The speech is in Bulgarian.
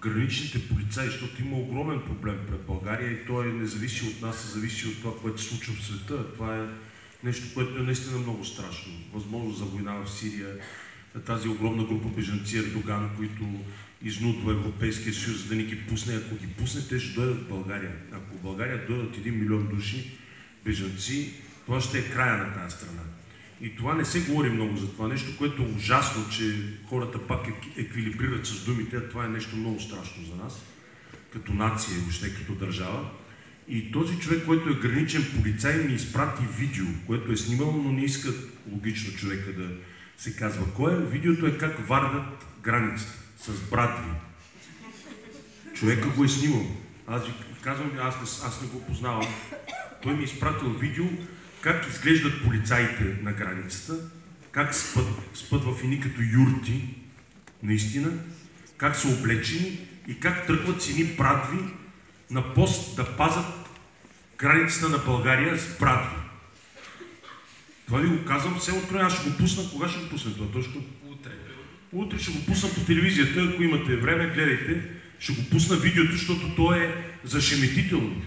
граничните полицаи, защото има огромен проблем пред България и той не зависи от нас, а зависи от това, което се случва в света. Това е нещо, което е наистина много страшно. Възможност за война в Сирия, тази огромна група бежанци Ердоган, които изнудва Европейския съюз, за да ни ги пусне. Ако ги пусне, те ще дойдат в България. Ако в България дойдат 1 милион души бежанци, това ще е края на тази страна. И това не се говори много за това нещо, което е ужасно, че хората пак еквилибрират с думите, а това е нещо много страшно за нас, като нация, въобще като държава. И този човек, който е граничен полицай, ми изпрати видео, което е снимал, но не иска логично човека да се казва кой е. Видеото е как вардат границата с брадви. Човека го е снимал. Аз ви казвам, аз не го познавам. Той ми е изпратил видео как изглеждат полицаите на границата, как спът в едни като юрти, наистина, как са облечени и как тръгват с едни брадви на пост да пазят границата на България с брадви. Това ви го казвам, все откроя, аз ще го пусна. Кога ще го пусна това точно? Утре. Утре ще го пусна по телевизията, ако имате време, гледайте. Ще го пусна видеото, защото то е зашеметително.